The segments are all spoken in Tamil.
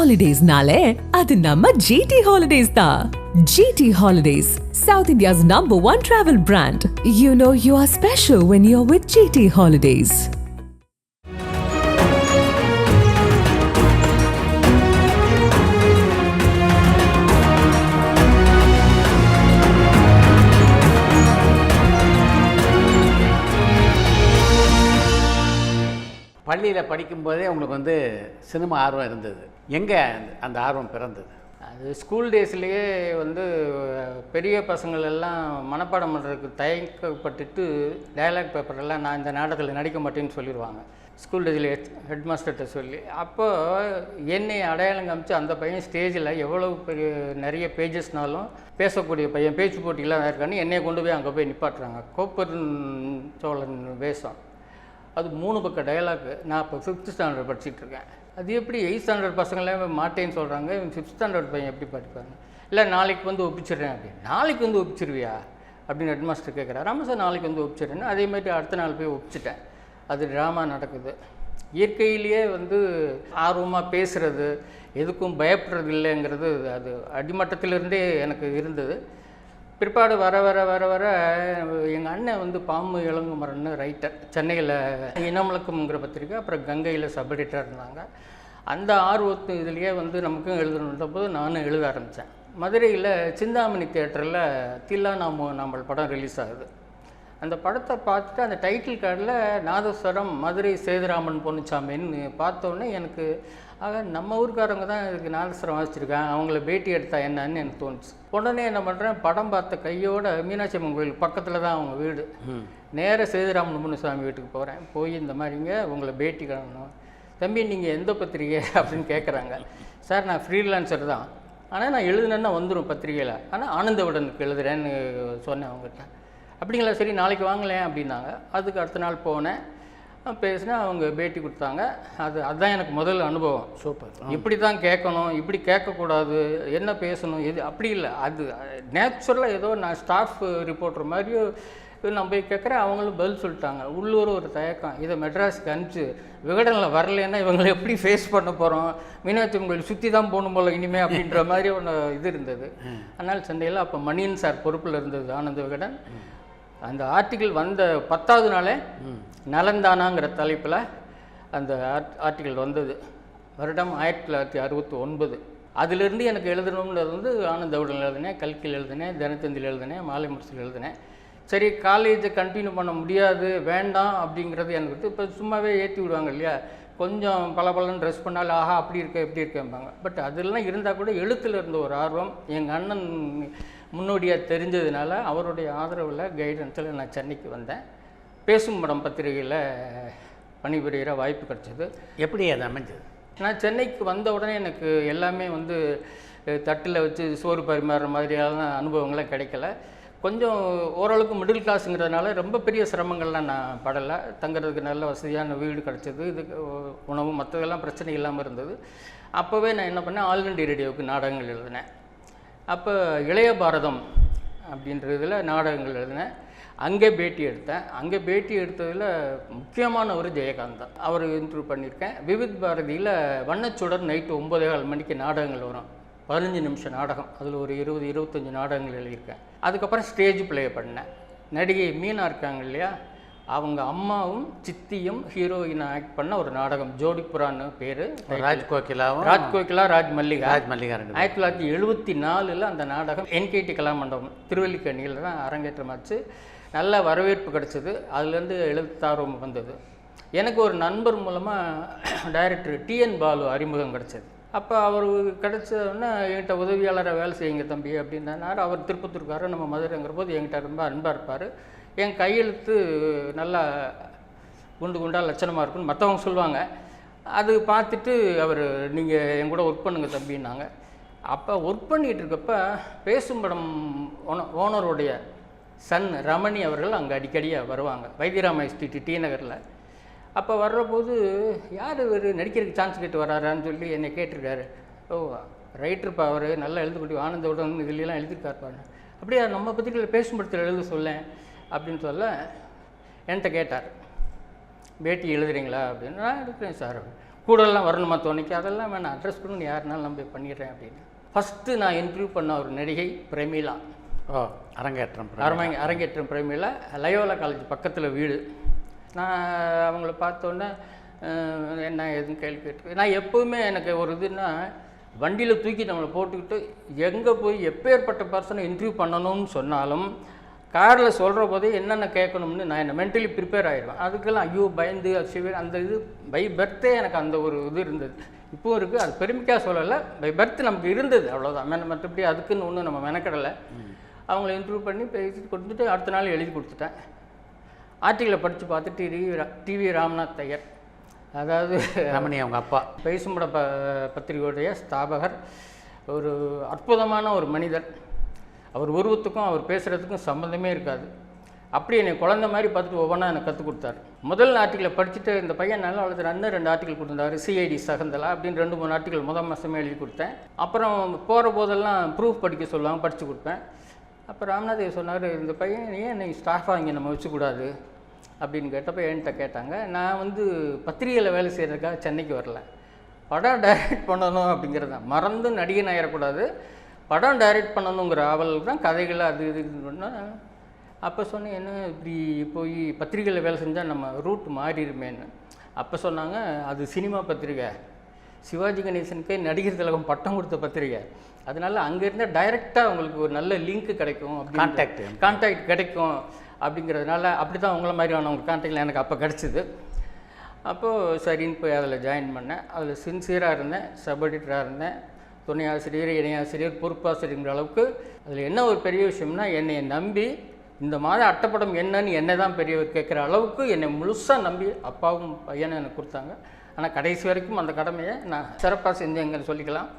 Holidays-nale, adu namma GT Holidays da. GT Holidays, South India's #1 travel brand. You know you are special when you're with GT Holidays. பள்ளியில் படிக்கும்போதே உங்களுக்கு வந்து சினிமா ஆர்வம் இருந்தது. எங்கே அந்த ஆர்வம் பிறந்தது? அது ஸ்கூல் டேஸ்லேயே வந்து பெரிய பசங்கள் எல்லாம் மனப்பாடம் பண்ணுறதுக்கு தயக்கப்பட்டுட்டு டயலாக் பேப்பரெல்லாம் நான் இந்த நாடகத்தில் நடிக்க மாட்டேன்னு சொல்லிடுவாங்க. ஸ்கூல் டேஸில் ஹெட் மாஸ்டர்கிட்ட சொல்லி, அப்போ என்னை அடையாளம் காமிச்சு அந்த பையன் ஸ்டேஜில் எவ்வளோ பெரிய நிறைய பேஜஸ்னாலும் பேசக்கூடிய பையன், பேச்சு போட்டிலாம் இருக்கான்னு என்னை கொண்டு போய் அங்கே போய் நிப்பாட்டுறாங்க. கோப்பெரும் சோழன் வேஷம், அது 3 பக்க டயலாக்கு. நான் இப்போ 5th ஸ்டாண்டர்ட் படிச்சுட்டு இருக்கேன். அது எப்படி 8th ஸ்டாண்டர்ட் பசங்களே மாட்டேன்னு சொல்கிறாங்க, 5th ஸ்டாண்டர்ட் பையன் எப்படி படிப்பாங்க? இல்லை நாளைக்கு வந்து ஒப்பிச்சிடுறேன் அப்படின்னு. நாளைக்கு வந்து ஒப்பிச்சிருவியா அப்படின்னு ஹெட் மாஸ்டர் கேட்குறாரு. ஆமாம் சார் நாளைக்கு வந்து ஒப்பிச்சிடுறேன்னு. அதேமாதிரி அடுத்த நாள் போய் ஒப்பிச்சிட்டேன். அது ட்ராமா நடக்குது. இயற்கையிலேயே வந்து ஆர்வமாக பேசுகிறது, எதுக்கும் பயப்படுறது இல்லைங்கிறது அது அடிமட்டத்திலிருந்தே எனக்கு இருந்தது. பிற்பாடு வர வர வர வர எங்கள் அண்ணன் வந்து பாம்பு இளங்குமரன்னு ரைட்டர், சென்னையில் இனமுழக்கம்ங்கிற பத்திரிக்கை, அப்புறம் கங்கையில் சப் எடிட்டர் இருந்தாங்க. அந்த ஆர்வத்து இதுலேயே வந்து நமக்கும் எழுதணுன்ற போது நானும் எழுத ஆரம்பித்தேன். மதுரையில் சிந்தாமணி தியேட்டரில் தில்லா நாமல் படம் ரிலீஸ் ஆகுது. அந்த படத்தை பார்த்துட்டு அந்த டைட்டில் கார்டில் நாதஸ்வரம் மதுரை சேதுராமன் பொன்னுச்சாமின்னு பார்த்தோன்னே எனக்கு ஆக நம்ம ஊருக்காரங்க தான் இதுக்கு நாதஸ்வரம் வாசிச்சிருக்காங்க, அவங்கள பேட்டி எடுத்தா என்னன்னு எனக்கு தோணுச்சு. உடனே என்ன பண்ணுறேன், படம் பார்த்த கையோட மீனாட்சி அம்மன் கோயில் பக்கத்தில் தான் அவங்க வீடு, நேராக சேதுராமன் பொன்னுசாமி வீட்டுக்கு போகிறேன். போய் இந்த மாதிரிங்க உங்களை பேட்டி காணணும். தம்பி நீங்கள் எந்த பத்திரிகை அப்படின்னு கேட்குறாங்க. சார் நான் ஃப்ரீலான்சர் தான், ஆனால் நான் எழுதுனேன்னா வந்துடும் பத்திரிகையில், ஆனால் ஆனந்த விடனுக்கு எழுதுறேன்னு சொன்னேன் அவங்ககிட்ட. அப்படிங்களா, சரி நாளைக்கு வாங்கலேன் அப்படின்னாங்க. அதுக்கு அடுத்த நாள் போனேன், பேசினா அவங்க பேட்டி கொடுத்தாங்க. அதுதான் எனக்கு முதல் அனுபவம். சூப்பர். இப்படி தான் கேட்கணும், இப்படி கேட்கக்கூடாது, என்ன பேசணும், எது அப்படி இல்லை, அது நேச்சுரலாக ஏதோ நான் ஸ்டாஃப் ரிப்போர்ட்டர் மாதிரியோ நான் போய் கேட்குறேன். அவங்களும் பதில் சொல்லிட்டாங்க. உள்ளூர் ஒரு தயக்கம், இதை மெட்ராஸுக்கு அனுப்பிச்சு விகடனில் வரலன்னா இவங்களை எப்படி ஃபேஸ் பண்ண போகிறோம், மீனாட்சி கோயில் சுற்றி தான் போகணும் போல் இனிமேல் அப்படின்ற மாதிரி ஒன்று இது இருந்தது. அதனால் சென்னையில் அப்போ மணியன் சார் பொறுப்பில் இருந்தது ஆனந்த விகடன். அந்த ஆர்டிக்கிள் வந்த 10வது நாளே நலந்தானாங்கிற தலைப்பில் அந்த ஆர்டிக்கிள் வந்தது. வருடம் 1969. அதிலிருந்து எனக்கு எழுதணுன்றது வந்து ஆனந்த விகடன் எழுதினேன், கல்கியில் எழுதினேன், தினத்தந்தியில் எழுதினேன், மாலை முரசில் எழுதினேன். சரி காலேஜை கண்டினியூ பண்ண முடியாது, வேண்டாம் அப்படிங்கிறது எனக்கு இப்போ சும்மாவே ஏற்றி விடுவாங்க இல்லையா, கொஞ்சம் பலன்னு ட்ரெஸ் பண்ணாலும் ஆஹா அப்படி இருக்க எப்படி இருக்கேன்பாங்க. பட் அதெல்லாம் இருந்தால் கூட எழுத்தில் இருந்த ஒரு ஆர்வம் எங்கள் அண்ணன் முன்னோடியாக தெரிஞ்சதுனால அவருடைய ஆதரவில் கைடன்ஸில் நான் சென்னைக்கு வந்தேன். பேசும் படம் பத்திரிகையில் பணிபுரிகிற வாய்ப்பு கிடச்சிது. எப்படி அது அமைஞ்சது? நான் சென்னைக்கு வந்த உடனே எனக்கு எல்லாமே வந்து தட்டில் வச்சு சோறு பரிமாறுற மாதிரியான அனுபவங்கள்லாம் கிடைக்கல. கொஞ்சம் ஓரளவுக்கு மிடில் கிளாஸுங்கிறதுனால ரொம்ப பெரிய சிரமங்கள்லாம் நான் படலை. தங்குறதுக்கு நல்ல வசதியான வீடு கிடச்சிது, இதுக்கு உணவு மற்றதெல்லாம் பிரச்சனை இல்லாமல் இருந்தது. அப்போவே நான் என்ன பண்ணேன், ஆல் இண்டியா ரேடியோவுக்கு நாடகங்கள் எழுதினேன். அப்போ இளைய பாரதம் அப்படின்றதில் நாடகங்கள் எழுதினேன். அங்கே பேட்டி எடுத்தேன். அங்கே பேட்டி எடுத்ததில் முக்கியமான ஒரு ஜெயகாந்த் தான், அவர் இன்டர்வியூ பண்ணியிருக்கேன். விவித் பாரதியில் வண்ணச்சுடர் நைட்டு 9:15 மணிக்கு நாடகங்கள் வரும், 15 நிமிஷம் நாடகம். அதில் ஒரு 20-25 நாடகங்கள் எழுதியிருக்கேன். அதுக்கப்புறம் ஸ்டேஜ் ப்ளே பண்ணேன். நடிகை மீனா இருக்காங்க இல்லையா, அவங்க அம்மாவும் சித்தியும் ஹீரோயினை ஆக்ட் பண்ண ஒரு நாடகம், ஜோடிப்புறான்னு பேர். ராஜ்கோகிலா, ராஜ் மல்லிகா 1974 அந்த நாடகம் NKT கலாமண்டபம் திருவல்லிக்கேணியில் தான் அரங்கேற்றமாச்சு. நல்ல வரவேற்பு கிடச்சிது. அதுலேருந்து எழுத்தார்வம் வந்தது. எனக்கு ஒரு நண்பர் மூலமாக டைரக்டர் TN பாலு அறிமுகம் கிடச்சிது. அப்போ அவர் கிடச்சோன்னா என்கிட்ட உதவியாளராக வேலை செய்யுங்க தம்பி அப்படின்னாரு. அவர் திருப்பத்தூர்காரர், நம்ம மதுரைங்கிற போது என்கிட்ட ரொம்ப அன்பாக இருப்பார். என் கையெழுத்து நல்லா குண்டு குண்டாக லட்சணமாக இருக்குன்னு மற்றவங்க சொல்லுவாங்க. அது பார்த்துட்டு அவர் நீங்கள் என் கூட ஒர்க் பண்ணுங்க தம்பின்னாங்க. அப்போ ஒர்க் பண்ணிகிட்டு இருக்கப்போ பேசும் படம் ஓனருடைய சன் ரமணி அவர்கள் அங்கே அடிக்கடியாக வருவாங்க, வைத்தியராம ஸ்ட்ரீட் டி நகரில். அப்போ வர்றபோது யார் இவர் நடிக்கிறதுக்கு சான்ஸ் கேட்டு வராரான்னு சொல்லி என்னை கேட்டிருக்காரு. ஓ ரைட்டர்ப்பா, அவர் நல்லா எழுதுக்கூடிய ஆனந்த விகடன் இதுலாம் எழுதியிருக்காருப்பாரு. அப்படியே நம்ம பத்திரிகையில் பேசும் படத்தில் எழுத சொல்லேன் அப்படின்னு சொல்ல என்கிட்ட கேட்டார், பேட்டி எழுதுறீங்களா அப்படின்னு. நான் எடுக்கிறேன் சார். கூடலாம் வரணுமா தோணிக்கு, அதெல்லாம் வேணாம், அட்ரஸ் பண்ணி யாருனாலும் நான் போய் பண்ணிடுறேன் அப்படின்னு. ஃபஸ்ட்டு நான் இன்டர்வியூ பண்ண ஒரு நடிகை பிரமீளா. அரங்கேற்றம் பிரமீளா, லயோலா காலேஜ் பக்கத்தில் வீடு. நான் அவங்கள பார்த்தோன்னே என்ன எதுவும் கேள்வி கேட்டு, நான் எப்போவுமே எனக்கு ஒரு இதுன்னா வண்டியில் தூக்கி நம்மளை போட்டுக்கிட்டு எங்கே போய் எப்பேற்பட்ட பர்சனை இன்டர்வியூ பண்ணணும்னு சொன்னாலும் காரில் சொல்கிற போதே என்னென்ன கேட்கணும்னு நான் என்ன மென்டலி ப்ரிப்பேர் ஆகிடுவேன். அதுக்கெல்லாம் ஐயோ பயந்து சிவர் அந்த இது பை பர்த்தே எனக்கு அந்த ஒரு இது இருந்தது, இப்போவும் இருக்குது. அது பெருமைக்காக சொல்லலை, பை பர்த் நமக்கு இருந்தது, அவ்வளோதான். மற்றபடி அதுக்குன்னு ஒன்றும் நம்ம மெனக்கிடலை. அவங்கள இன்டர்வியூ பண்ணி பேசிட்டு கொடுத்துட்டு அடுத்த நாள் எழுதி கொடுத்துட்டேன். ஆர்டிக்கலை படித்து பார்த்துட்டு டிவி ராம்நாத் ஐயர், அதாவது ரமணி அவங்க அப்பா, பேசும்பட பத்திரிகையுடைய ஸ்தாபகர், ஒரு அற்புதமான ஒரு மனிதர். அவர் உருவத்துக்கும் அவர் பேசுகிறதுக்கும் சம்மந்தமே இருக்காது. அப்படி என்னை குழந்த மாதிரி பார்த்துட்டு ஒவ்வொன்றா எனக்கு கற்றுக் கொடுத்தாரு. முதல் ஆர்டிக்கலை படிச்சுட்டு இந்த பையன் நல்லா வளர்த்து அண்ணன் 2 ஆர்டிக்கல் கொடுத்துருந்தாரு, சிஐடி சகந்தலா அப்படின்னு 2-3 ஆர்டிக்கல் மாதமே எழுதி கொடுத்தேன். அப்புறம் போகிற போதெல்லாம் ப்ரூஃப் படிக்க சொல்லுவாங்க, படித்து கொடுப்பேன். அப்போ ராம்நாத் சொன்னார், இந்த பையன் ஏன் நீ ஸ்டாஃபாக இங்கே நம்ம வச்சுக்கூடாது அப்படின்னு கேட்டப்போ என்கிட்ட கேட்டாங்க. நான் வந்து பத்திரிகையில் வேலை செய்கிறதுக்காக சென்னைக்கு வரல, படம் டைரக்ட் பண்ணணும் அப்படிங்கிறது தான், மறந்து நடிகன் ஆயிடக்கூடாது, படம் டைரக்ட் பண்ணணுங்கிற ஆவல் தான், கதைகளை அது இதுன்னு. அப்போ சொன்னேன், என்ன இப்படி போய் பத்திரிகையில் வேலை செஞ்சால் நம்ம ரூட் மாறிடுமேன்னு. அப்போ சொன்னாங்க, அது சினிமா பத்திரிகை, சிவாஜி கணேசனுக்கே நடிகர் திலகம் பட்டம் கொடுத்த பத்திரிகை, அதனால் அங்கேருந்து டைரெக்டாக உங்களுக்கு ஒரு நல்ல லிங்க் கிடைக்கும், கான்டாக்ட் கிடைக்கும் அப்படிங்கிறதுனால அப்படி தான் உங்களை மாதிரியான கான்டாக்டில் எனக்கு அப்போ கிடச்சிது. அப்போது சரின்னு போய் அதில் ஜாயின் பண்ணேன். அதில் சின்சியராக இருந்தேன், சப் எடிட்டராக இருந்தேன், துணை ஆசிரியர், இணையாசிரியர், பொறுப்பாசிரியர்ங்கிற அளவுக்கு. அதில் என்ன ஒரு பெரிய விஷயம்னா, என்னை நம்பி இந்த மாத அட்டைப்படம் என்னன்னு என்னை தான் பெரியவர் கேட்குற அளவுக்கு என்னை முழுசாக நம்பி அப்பாவும் பையனை எனக்கு கொடுத்தாங்க. ஆனால் கடைசி வரைக்கும் அந்த கடமையை நான் சிறப்பாக செஞ்சேங்கன்னு சொல்லிக்கலாம்.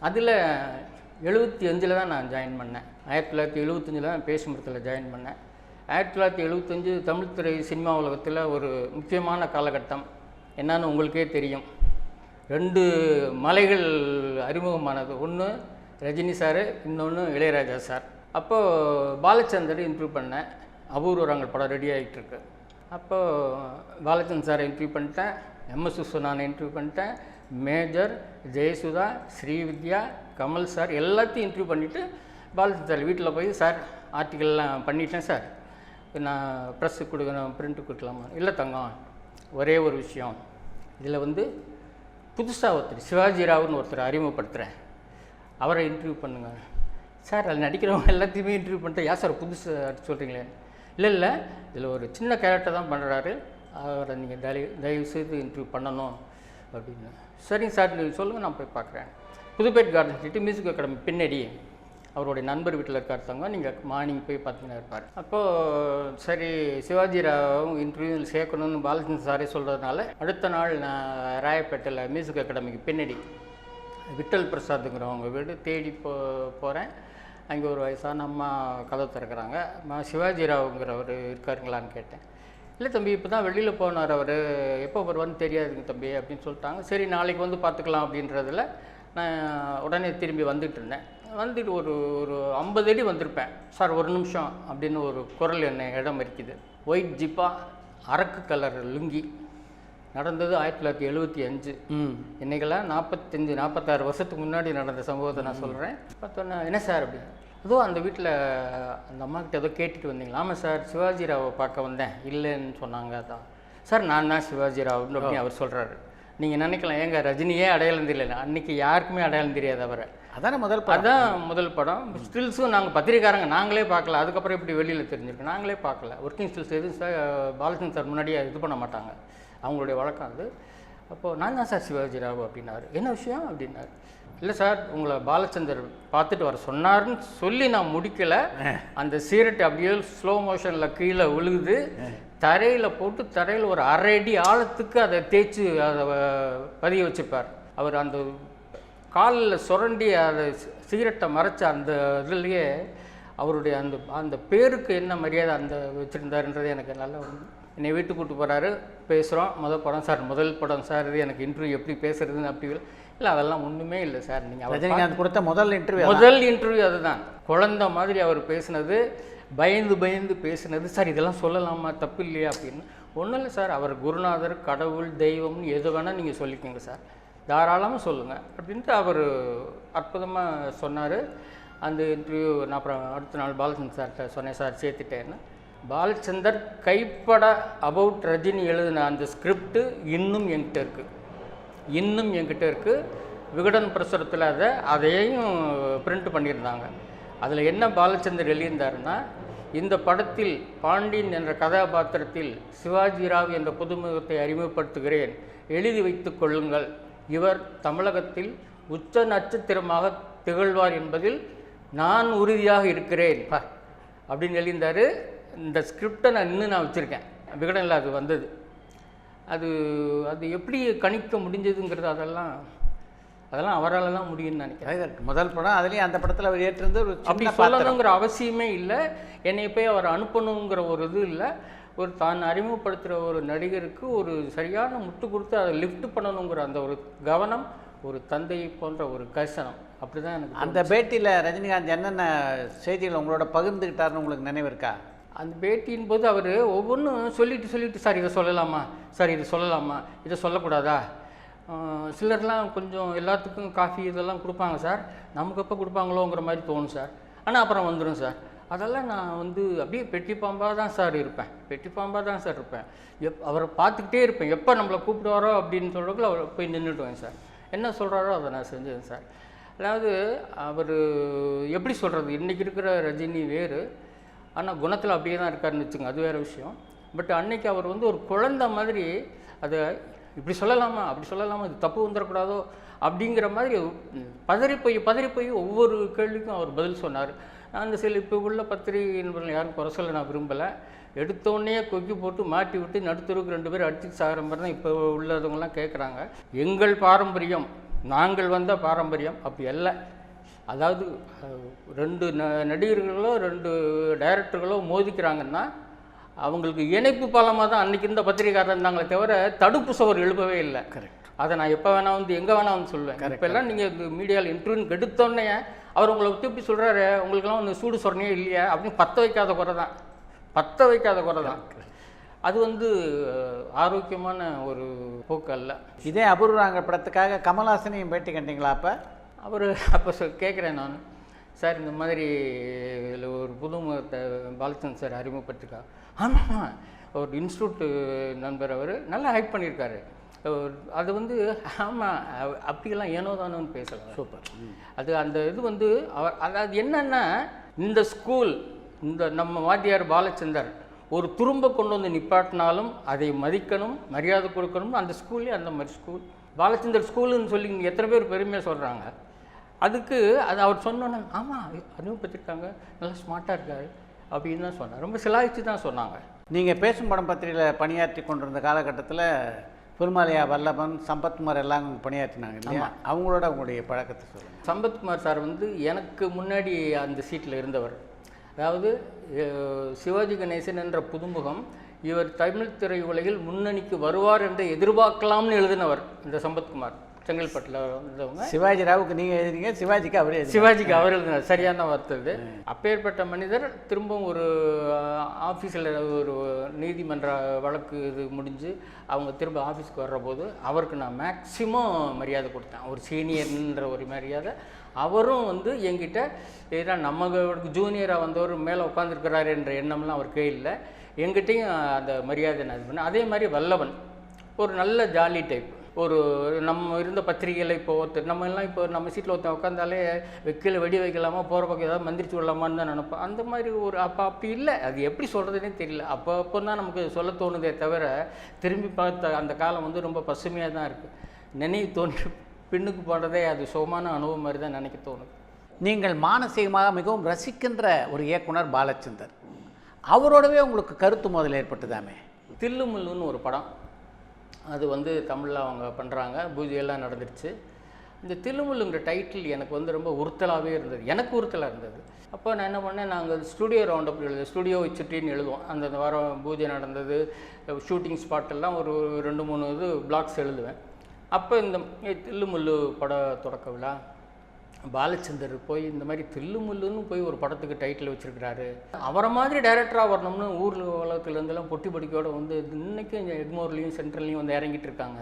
அதில் 75 தான் நான் ஜாயின் பண்ணேன். 1975 தான் பேசும்படத்தில் ஜாயின் பண்ணேன். 1975 தமிழ் துறை சினிமா உலகத்தில் ஒரு முக்கியமான காலகட்டம். என்னன்னு உங்களுக்கே தெரியும், 2 மலைகள் அறிமுகமானது. ஒன்று ரஜினி சார், இன்னொன்று இளையராஜா சார். அப்போது பாலச்சந்தர் இன்டர்வியூ பண்ணேன், அபூர்வரங்கள் படம் ரெடி ஆகிட்டுருக்கு. அப்போது பாலச்சந்தர் சாரை இன்டர்வியூ பண்ணிட்டேன், எம்எஸ் விஸ்வநாதனை இன்டர்வியூ பண்ணிட்டேன், மேஜர், ஜெயசுதா, ஸ்ரீவித்யா, கமல் சார் எல்லாத்தையும் இன்டர்வியூ பண்ணிவிட்டு பாலச்சந்தர் சார் வீட்டில் போய், சார் ஆர்டிக்கல்லாம் பண்ணிட்டேன் சார், நான் ப்ரெஸ்ஸுக்கு கொடுக்கணும், பிரிண்ட்டு கொடுக்கலாமா? இல்லை தங்கம், ஒரே ஒரு விஷயம், இதில் வந்து புதுசாக ஒருத்தர் சிவாஜி ராவ்னு ஒருத்தர் அறிமுகப்படுத்துகிறேன், அவரை இன்டர்வியூ பண்ணுங்கள். சார் அதில் நடிக்கிறவங்க எல்லாத்தையுமே இன்டர்வியூ பண்ணிட்டு ஏன் சார் புதுசு சொல்கிறீங்களே? இல்லை இதில் ஒரு சின்ன கேரக்டர் தான் பண்ணுறாரு, அவரை நீங்கள் தயவு செய்து இன்டர்வியூ பண்ணணும் அப்படின்னு. சரிங்க சார், நீங்கள் சொல்லுங்கள், நான் போய் பார்க்குறேன். Pudupet garden street music academy பின்னாடி அவருடைய நண்பர் வீட்டில் இருக்காருத்தாங்க, நீங்கள் மார்னிங் போய் பார்த்தீங்கன்னா இருப்பார். அப்போது சரி, சிவாஜி ராவும் இன்டர்வியூவில் சேர்க்கணும்னு பாலச்சந்தர் சாரே சொல்கிறதுனால அடுத்த நாள் நான் ராயப்பேட்டையில் மியூசிக் அகாடமிக்கு பின்னாடி விட்டல் பிரசாத்துங்கிறவங்க வீடு தேடி போகிறேன். அங்கே ஒரு வயசான அம்மா கதை திறக்கிறாங்க. சிவாஜி ராவுங்கிறவர் இருக்காருங்களான்னு கேட்டேன். இல்லை தம்பி, இப்போ தான் வெளியில் போனார் அவர், எப்போ வருவான்னு தெரியாதுங்க தம்பி அப்படின்னு சொல்லிட்டாங்க. சரி, நாளைக்கு வந்து பார்த்துக்கலாம் அப்படின்றதில் நான் உடனே திரும்பி வந்துட்டு இருந்தேன். வந்துட்டு ஒரு 50 அடி வந்திருப்பேன். சார் ஒரு நிமிஷம் அப்படின்னு ஒரு குரல் என்னை இடம் இருக்குது. ஒயிட் ஜிப்பா, அரக்கு கலர் லுங்கி. நடந்தது 1975. இன்றைக்கெல்லாம் 45-46 வருஷத்துக்கு முன்னாடி நடந்த சம்பவத்தை நான் சொல்கிறேன். பார்த்தோன்னா என்ன சார் அப்படின்னு, அதுவும் அந்த வீட்டில் அந்த அம்மாக்கிட்ட ஏதோ கேட்டுட்டு வந்தீங்களா? ஆமாம் சார், சிவாஜி ராவை பார்க்க வந்தேன், இல்லைன்னு சொன்னாங்க. அதான் சார், நான் தான் சிவாஜி ராவ்னு அப்படின்னு அவர் சொல்கிறாரு. நீங்கள் நினைக்கலாம், ஏங்க ரஜினியே அடையாளம் தெரியல, அன்றைக்கி யாருக்குமே அடையாளம் தெரியாது அவரை. அதான் முதல் படம். ஸ்டில்ஸும் நாங்கள் பத்திரிக்காரங்க நாங்களே பார்க்கல, அதுக்கப்புறம் இப்படி வெளியில் தெரிஞ்சிருக்கு, நாங்களே பார்க்கல. ஒர்க்கிங் ஸ்டில்ஸ் எதுவும் சார் பாலச்சந்தர் சார் முன்னாடியே இது பண்ண மாட்டாங்க, அவங்களுடைய வழக்கம் அது. அப்போது நான் தான் சார் சிவாஜி ராவ் அப்படின்னாரு. என்ன விஷயம் அப்படின்னாரு. இல்லை சார், உங்களை பாலச்சந்தர் பார்த்துட்டு வர சொன்னார்னு சொல்லி நான் முடிக்கலை, அந்த சீரட் அப்படியே ஸ்லோ மோஷனில் கீழே விழுகுது, தரையில் போட்டு தரையில் ஒரு 1/2 அடி ஆழத்துக்கு அதை தேய்ச்சி அதை பதிய வச்சுப்பார் அவர். அந்த காலில் சுரண்டி அதை சிகரெட்டை மறைச்ச அந்த இதுலேயே அவருடைய அந்த பேருக்கு என்ன மரியாதை அந்த வச்சுருந்தாருன்றது எனக்கு நல்லா என்னை வீட்டுக்கு கூப்பிட்டு போகிறாரு. பேசுகிறோம், முதல் படம் சார், இது எனக்கு இன்டர்வியூ எப்படி பேசுகிறதுன்னு அப்படி இல்லை, அதெல்லாம் ஒன்றுமே இல்லை சார். நீங்கள் ரஜினிகாந்த் கொடுத்த முதல் இன்டர்வியூ அதுதான். குழந்தை மாதிரி அவர் பேசினது, பயந்து பயந்து பேசுனது. சார் இதெல்லாம் சொல்லலாமா, தப்பு இல்லையா அப்படின்னு. ஒன்றும் இல்லை சார், அவர் குருநாதர், கடவுள், தெய்வம்னு எது வேணால் நீங்கள் சொல்லிக்கோங்க சார், தாராளமாக சொல்லுங்கள் அப்படின்ட்டு அவர் அற்புதமாக சொன்னார். அந்த இன்டர்வியூ நான் அப்புறம் அடுத்த நாள் பாலச்சந்தர் சார்கிட்ட சொன்னேன், சார் சேர்த்துட்டேன்னு. பாலச்சந்தர் கைப்பட அபவுட் ரஜினி எழுதின அந்த ஸ்கிரிப்டு இன்னும் என்கிட்ட இருக்குது. விகடன் பிரசுரத்தில் அதையும் பிரிண்ட் பண்ணியிருந்தாங்க. அதில் என்ன பாலச்சந்தர் எழுதியிருந்தாருன்னா, இந்த படத்தில் பாண்டியன் என்ற கதாபாத்திரத்தில் சிவாஜி ராவ் என்ற புதுமுகத்தை அறிமுகப்படுத்துகிறேன், எழுதி வைத்துக் கொள்ளுங்கள். இவர் தமிழகத்தில் உச்ச நட்சத்திரமாக திகழ்வார் என்பதில் நான் உறுதியாக இருக்கிறேன் அப்படின்னு எழுதியிருந்தார். இந்த ஸ்கிரிப்டை நான் வச்சுருக்கேன், விகடனில் அது வந்தது. அது அது எப்படி கணிக்க முடிஞ்சதுங்கிறது அதெல்லாம் அவரால் தான் முடியும்னு நினைக்கிறேன். முதல் படம், அதுலேயும் அந்த படத்தில் அவர் ஏற்றிருந்து அப்படி சொல்லணுங்கிற அவசியமே இல்லை, என்னை போய் அவர் அனுப்பணுங்கிற ஒரு இது இல்லை. ஒரு தான் அறிமுகப்படுத்துகிற ஒரு நடிகருக்கு ஒரு சரியான முட்டு கொடுத்து அதை லிஃப்ட் பண்ணணுங்கிற அந்த ஒரு கவனம், ஒரு தந்தையை போன்ற ஒரு கரிசனம், அப்படி தான் எனக்கு. அந்த பேட்டியில் ரஜினிகாந்த் என்னென்ன செய்திகள் உங்களோட பகிர்ந்துக்கிட்டாருன்னு உங்களுக்கு நினைவு இருக்கா? அந்த பேட்டியின் போது அவர் ஒவ்வொன்றும் சொல்லிட்டு சார் இதை சொல்லலாமா, சார் இதை சொல்லலாமா, இதை சொல்லக்கூடாதா. சிலர்லாம் கொஞ்சம் எல்லாத்துக்கும் காஃபி இதெல்லாம் கொடுப்பாங்க சார், நமக்கு எப்போ கொடுப்பாங்களோங்கிற மாதிரி தோணும் சார். ஆனால் அப்புறம் வந்துடும் சார். அதெல்லாம் நான் அப்படியே பெட்டி பாம்பாக தான் சார் இருப்பேன். அவரை பார்த்துக்கிட்டே இருப்பேன், எப்போ நம்மளை கூப்பிடுவாரோ அப்படின்னு சொல்கிறதுக்குள்ள அவர் போய் நின்றுட்டுவேன் சார். என்ன சொல்கிறாரோ அதை நான் செஞ்சேன் சார். அதாவது அவர் எப்படி சொல்கிறது, இன்றைக்கி இருக்கிற ரஜினி வேறு, ஆனால் குணத்தில் அப்படியே தான் இருக்காருன்னு வச்சுங்க, அது வேறு விஷயம். பட் அன்னைக்கு அவர் ஒரு குழந்தை மாதிரி அதை இப்படி சொல்லலாமா, அப்படி சொல்லலாமா, இது தப்பு வந்துடக்கூடாதோ அப்படிங்கிற மாதிரி பதறி போய் ஒவ்வொரு கேள்விக்கும் அவர் பதில் சொன்னார். அந்த சில இப்போ உள்ள பத்திரிகை என்பவர்கள் யாரும் குறை சொல்ல நான் விரும்பலை. எடுத்தோடனே கொக்கி போட்டு மாட்டி விட்டு நடுத்தருக்கு 2 பேர் அடித்து சாகிற மாதிரி தான் இப்போ உள்ளவங்களாம் கேட்குறாங்க. எங்கள் பாரம்பரியம், நாங்கள் வந்த பாரம்பரியம் அப்படி அல்ல. அதாவது 2 நடிகர்களோ 2 டைரக்டர்களோ மோதிக்கிறாங்கன்னா அவங்களுக்கு இணைப்பு பாலமாக தான் அன்றைக்கி இருந்த பத்திரிகைக்காரர் இருந்தாங்களே தவிர தடுப்பு சுவர் எழுப்பவே இல்லை. கரெக்ட். அதை நான் எப்போ வேணால் எங்கே வேணால் சொல்லுவேன். இப்போல்லாம் நீங்கள் மீடியாவில் இன்டர்வியூன்னு எடுத்தோடனே அவர் உங்களை திருப்பி சொல்கிறாரு, உங்களுக்கெல்லாம் சூடு சொரணையே இல்லையா அப்படின்னு பற்ற வைக்காத குறை தான். அது ஆரோக்கியமான ஒரு போக்கு அல்ல. இதே அபூர்வாங்க படத்துக்காக கமல்ஹாசனையும் பேட்டி கண்டிங்களா? அப்போ கேட்குறேன் நான், சார் இந்த மாதிரி இதில் ஒரு புதுமுகத்தை பாலச்சந்தர் சார் அறிமுகப்படுத்திருக்கா. ஆமாம், ஒரு இன்ஸ்டியூட் நண்பர், அவர் நல்லா ஹைட் பண்ணியிருக்காரு. அது ஆமாம் அப்படியெல்லாம் ஏனோ தானோன்னு பேசலாம். சூப்பர். அது அந்த இது அவர் அதாவது என்னென்னா, இந்த ஸ்கூல், இந்த நம்ம வாத்தியார் பாலச்சந்தர் ஒரு துரும்ப கொண்டு வந்து நிப்பாட்டினாலும் அதை மதிக்கணும், மரியாதை கொடுக்கணும். அந்த ஸ்கூல்லே அந்த மாதிரி ஸ்கூல் பாலச்சந்தர் ஸ்கூலுன்னு சொல்லி இங்கே எத்தனை பேர் பெருமையாக சொல்கிறாங்க. அதுக்கு அது அவர் சொன்னோன்னே ஆமாம் அறிமுகப்படுத்திருக்காங்க, நல்லா ஸ்மார்ட்டாக இருக்காரு அப்படின்னு தான் சொன்னார். ரொம்ப சிலாய்ச்சி தான் சொன்னாங்க. நீங்கள் பேசும் படம் பத்திரிகையில் பணியாற்றி கொண்டிருந்த காலகட்டத்தில் புல்மாலையா வல்லபன், சம்பத்குமார் எல்லாம் பணியாற்றினாங்க இல்லையா? அவங்களோட உங்களுடைய பழக்கத்தை சொல்லுங்கள். சம்பத்குமார் சார் எனக்கு முன்னாடி அந்த சீட்டில் இருந்தவர். அதாவது சிவாஜி கணேசன் என்ற புதுமுகம், இவர் தமிழ் திரை உலகில் முன்னணிக்கு வருவார் என்று எதிர்பார்க்கலாம்னு எழுதினவர் இந்த சம்பத்குமார். செங்கல்பட்டில் இருந்தவங்க. சிவாஜி ராவுக்கு நீங்கள் எழுதினீங்க, சிவாஜிக்கு அவர் எழுதினார். சரியான வார்த்தை இது. அப்பேற்பட்ட மனிதர் திரும்பவும் ஒரு ஆஃபீஸில் ஒரு நீதிமன்ற வழக்கு இது முடிஞ்சு அவங்க திரும்ப ஆஃபீஸ்க்கு வர்ற போது அவருக்கு நான் மேக்சிமம் மரியாதை கொடுத்தேன். ஒரு சீனியர்ன்ற ஒரு மரியாதை. அவரும் என்கிட்ட ஏன்னா நம்மளுக்கு ஜூனியராக வந்தவர் மேலே உட்காந்துருக்கிறாரு என்ற எண்ணம்லாம் அவருக்கே இல்லை. என்கிட்டையும் அந்த மரியாதை நான் இது பண்ணேன். அதே மாதிரி வல்லவன் ஒரு நல்ல ஜாலி டைப். ஒரு நம்ம இருந்த பத்திரிகையில் இப்போ நம்ம எல்லாம் இப்போ நம்ம சீட்டில் ஒருத்தன் உட்காந்தாலே வெக்கில் வெடி வைக்கலாமா, போகிற பக்கம் ஏதாவது மந்திரிச்சு விடலாமான்னு தான் நினைப்போம். அந்த மாதிரி ஒரு அப்படி இல்லை. அது எப்படி சொல்கிறதுனே தெரியல. அப்போ தான் நமக்கு சொல்ல தோணுதே தவிர, திரும்பி பார்த்த அந்த காலம் ரொம்ப பசுமையாக தான் இருக்குது. நினைவு தோன்றி பின்னுக்கு போடுறதே அது சுகமான அனுபவம் மாதிரி தான் நினைக்க தோணுது. நீங்கள் மானசீகமாக மிகவும் ரசிக்கின்ற ஒரு இயக்குனர் பாலச்சந்தர், அவரோடவே உங்களுக்கு கருத்து மோதல் ஏற்பட்டுதாமே? தில்லுமுல்லுன்னு ஒரு படம், அது தமிழில் அவங்க பண்ணுறாங்க, பூஜையெல்லாம் நடந்துருச்சு. இந்த தில்லுமுல்லுங்கிற டைட்டில் எனக்கு ரொம்ப உறுத்தலாகவே இருந்தது. எனக்கு உறுத்தலாக இருந்தது. அப்போ நான் என்ன பண்ணேன், நாங்கள் ஸ்டுடியோ ரவுண்டப் எழுது, ஸ்டுடியோ வச்சுட்டின்னு எழுதுவோம். அந்த வாரம் பூஜை நடந்தது, ஷூட்டிங் ஸ்பாட்டெல்லாம் ஒரு 2-3 பிளாக்ஸ் எழுதுவேன். அப்போ இந்த தில்லுமுல்லு பட தொடக்க விழா பாலச்சந்தர் போய் இந்த மாதிரி தில்லுமுல்லுன்னு போய் ஒரு படத்துக்கு டைட்டில் வச்சுருக்கிறாரு, அவரை மாதிரி டைரக்டராக வரணும்னு ஊர் உலகத்துலேருந்துலாம் பொட்டி படிக்கையோடு வந்து இன்றைக்கும் இங்கே எக்மோர்லேயும் சென்ட்ரல்லையும் வந்து இறங்கிட்டு இருக்காங்க.